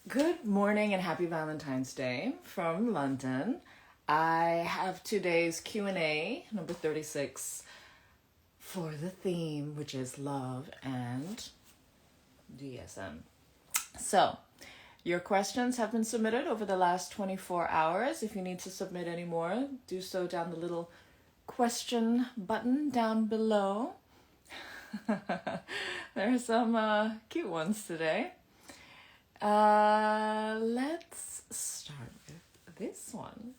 Good morning and happy Valentine's Day from London. I have today's Q&A, number 36, for the theme, which is love and BDSM. So, your questions have been submitted over the last 24 hours. If you need to submit any more, do so down the little question button down below. There are some cute ones today. Let's start with this one.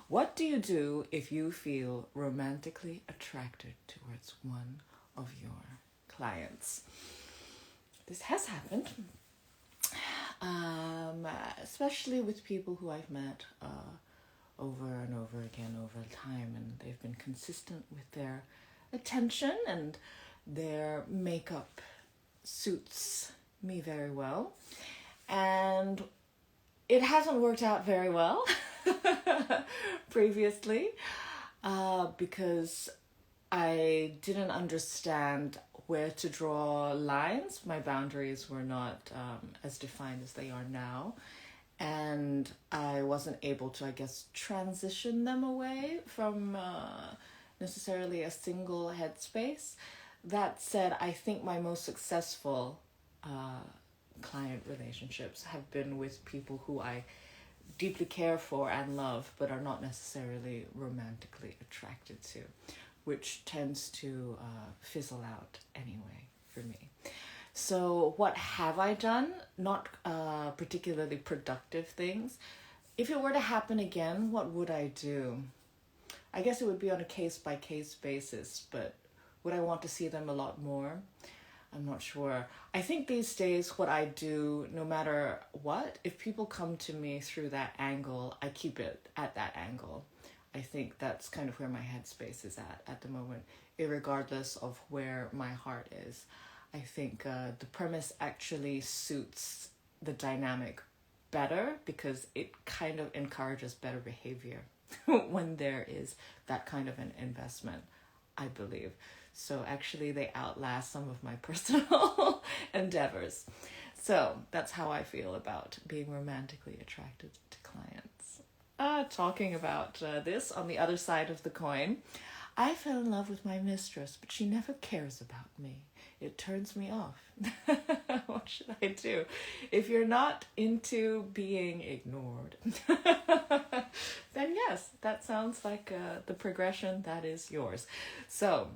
What do you do if you feel romantically attracted towards one of your clients? This has happened, especially with people who I've met over and over again over time, and they've been consistent with their attention, and their makeup suits me very well. And it hasn't worked out very well previously because I didn't understand where to draw lines. My boundaries were not as defined as they are now. And I wasn't able to, I guess, transition them away from necessarily a single headspace. That said, I think my most successful client relationships have been with people who I deeply care for and love, but are not necessarily romantically attracted to, which tends to fizzle out anyway for me. So what have I done? Not particularly productive things. If it were to happen again, what would I do? I guess it would be on a case-by-case basis, but would I want to see them a lot more? I'm not sure. I think these days what I do, no matter what, if people come to me through that angle, I keep it at that angle. I think that's kind of where my headspace is at the moment, irregardless of where my heart is. I think the premise actually suits the dynamic better because it kind of encourages better behavior when there is that kind of an investment, I believe. So actually they outlast some of my personal endeavors. So that's how I feel about being romantically attracted to clients. Talking about this on the other side of the coin, I fell in love with my mistress, but she never cares about me. It turns me off. What should I do? If you're not into being ignored, then yes, that sounds like the progression that is yours. So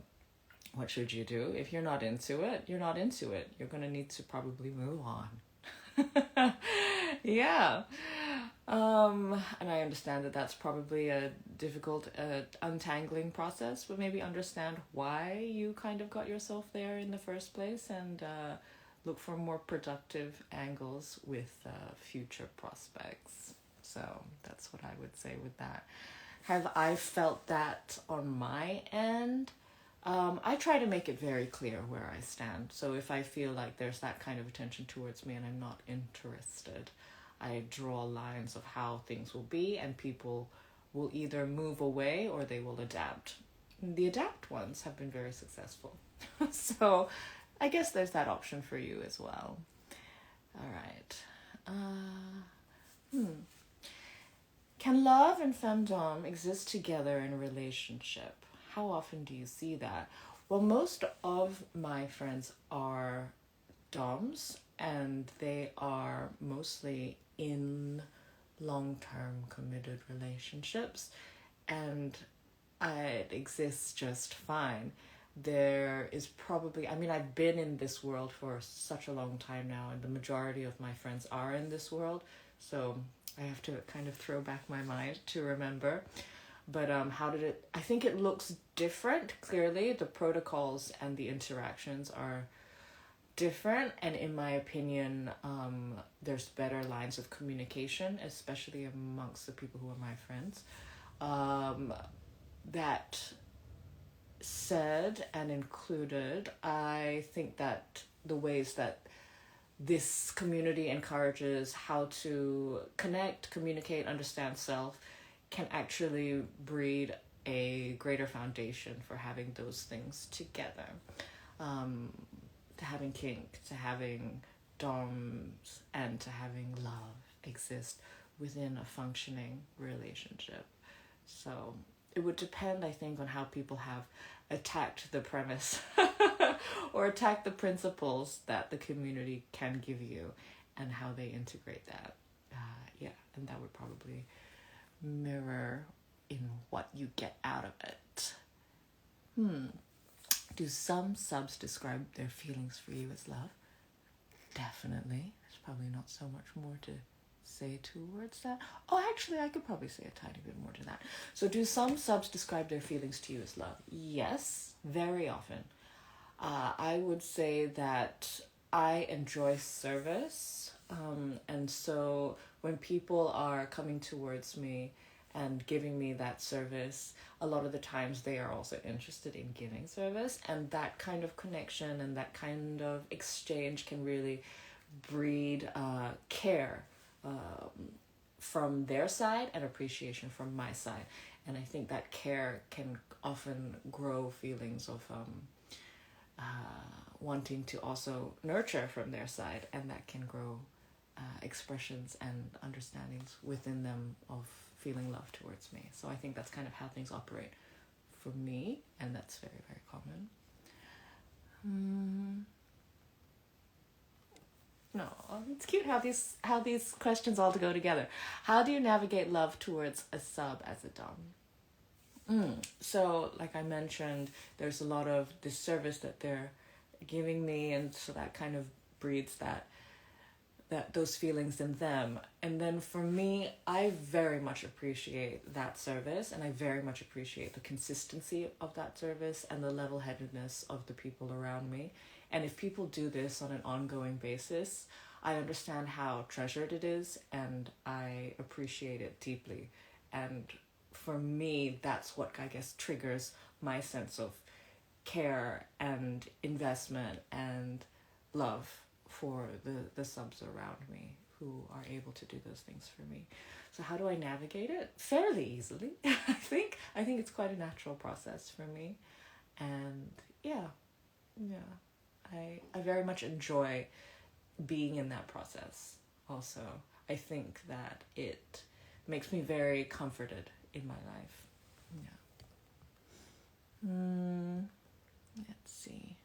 what should you do? If you're not into it, you're not into it. You're going to need to probably move on. Yeah. And I understand that that's probably a difficult untangling process, but maybe understand why you kind of got yourself there in the first place and look for more productive angles with future prospects. So that's what I would say with that. Have I felt that on my end? I try to make it very clear where I stand. So if I feel like there's that kind of attention towards me and I'm not interested, I draw lines of how things will be, and people will either move away or they will adapt. The adapt ones have been very successful. So I guess there's that option for you as well. All right. Can love and femdom exist together in a relationship? How often do you see that? Well, most of my friends are doms, and they are mostly in long-term committed relationships, and it exists just fine. There is probably, I've been in this world for such a long time now, and the majority of my friends are in this world, so I have to kind of throw back my mind to remember. But I think it looks different. Clearly, the protocols and the interactions are different. And in my opinion, there's better lines of communication, especially amongst the people who are my friends. That said and included, I think that the ways that this community encourages how to connect, communicate, understand self can actually breed a greater foundation for having those things together. To having kink, to having DOMs and to having love exist within a functioning relationship. So it would depend, I think, on how people have attacked the premise or attacked the principles that the community can give you and how they integrate that. Yeah, and that would probably mirror in what you get out of it. Do some subs describe their feelings for you as love? Definitely. There's probably not so much more to say towards that. Oh, actually, I could probably say a tiny bit more to that. So do some subs describe their feelings to you as love? Yes, very often. I would say that I enjoy service. And so when people are coming towards me and giving me that service, a lot of the times they are also interested in giving service. And that kind of connection and that kind of exchange can really breed care from their side and appreciation from my side. And I think that care can often grow feelings of wanting to also nurture from their side, and that can grow expressions and understandings within them of feeling love towards me. So I think that's kind of how things operate for me, and that's very, very common. No, it's cute how these questions all go together. How do you navigate love towards a sub as a dom? So, like I mentioned, there's a lot of disservice that they're giving me, and so that kind of breeds that those feelings in them. And then for me, I very much appreciate that service, and I very much appreciate the consistency of that service and the level-headedness of the people around me. And if people do this on an ongoing basis, I understand how treasured it is, and I appreciate it deeply. And for me, that's what I guess triggers my sense of care and investment and love for the subs around me who are able to do those things for me. So how do I navigate it? Fairly easily. I think it's quite a natural process for me. And yeah. I very much enjoy being in that process also. I think that it makes me very comforted in my life. Yeah. Let's see.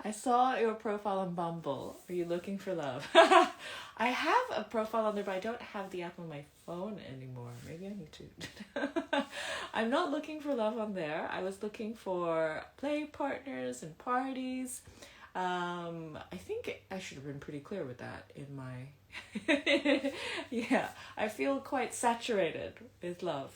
I saw your profile on Bumble. Are you looking for love? I have a profile on there, but I don't have the app on my phone anymore. Maybe I need to. I'm not looking for love on there. I was looking for play partners and parties. I think I should have been pretty clear with that in my... Yeah, I feel quite saturated with love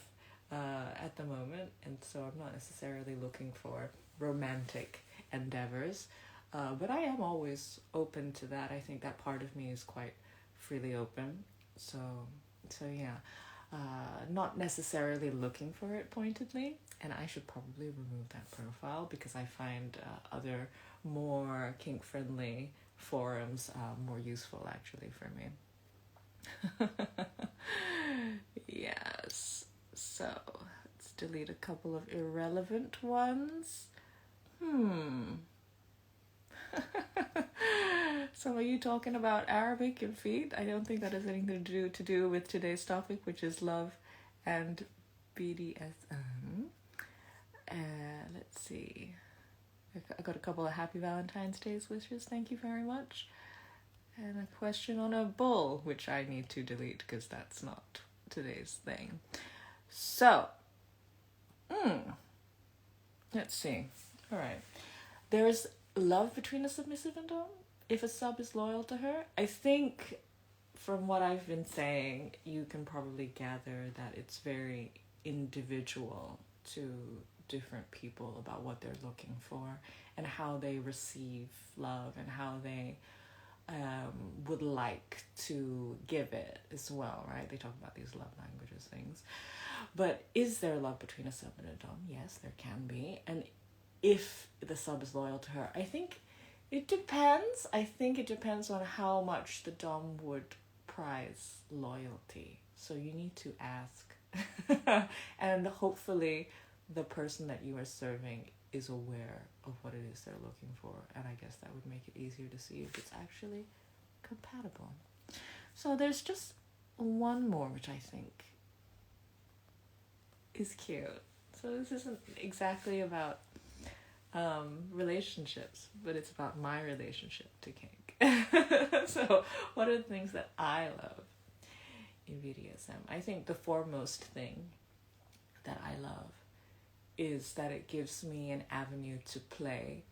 at the moment, and so I'm not necessarily looking for romantic endeavors. But I am always open to that. I think that part of me is quite freely open. So yeah, not necessarily looking for it pointedly. And I should probably remove that profile because I find other more kink-friendly forums more useful actually for me. Yes. So let's delete a couple of irrelevant ones. So are you talking about Arabic and feet? I don't think that has anything to do with today's topic, which is love and BDSM. Let's see. I got a couple of happy Valentine's Days wishes. Thank you very much. And a question on a bull, which I need to delete because that's not today's thing. So, let's see. All right. There's love between a submissive and dom if a sub is loyal to her. I think from what I've been saying, you can probably gather that it's very individual to different people about what they're looking for and how they receive love and how they would like to give it as well, right? They talk about these love languages things. But is there love between a sub and a dom? Yes, there can be. And if the sub is loyal to her, I think it depends. I think it depends on how much the dom would prize loyalty. So you need to ask. And hopefully the person that you are serving is aware of what it is they're looking for. And I guess that would make it easier to see if it's actually compatible. So there's just one more, which I think is cute. So this isn't exactly about relationships, but it's about my relationship to kink. So what are the things that I love in BDSM? I think the foremost thing that I love is that it gives me an avenue to play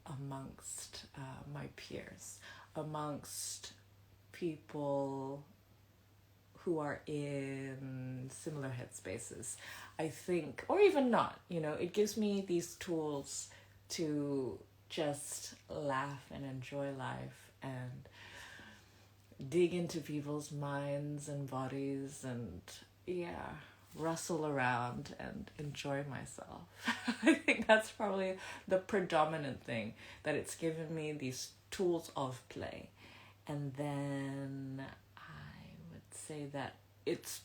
amongst my peers, amongst people who are in similar headspaces. I think, or even not, it gives me these tools to just laugh and enjoy life and dig into people's minds and bodies and, rustle around and enjoy myself. I think that's probably the predominant thing, that it's given me these tools of play. And then I would say that it's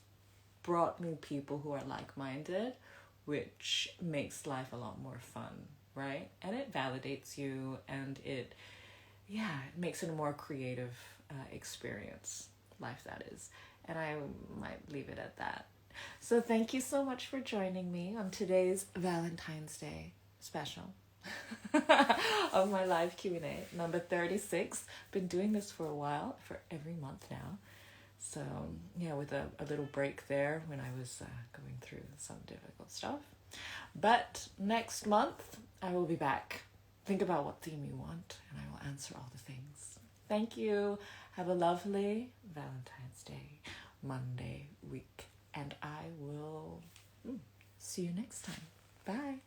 brought me people who are like-minded, which makes life a lot more fun, right? And it validates you, and it makes it a more creative experience, life that is. And I might leave it at that. So thank you so much for joining me on today's Valentine's Day special of my live Q&A, number 36. Been doing this for a while, for every month now. So, with a little break there when I was going through some difficult stuff. But next month, I will be back. Think about what theme you want, and I will answer all the things. Thank you. Have a lovely Valentine's Day, Monday week. And I will see you next time. Bye.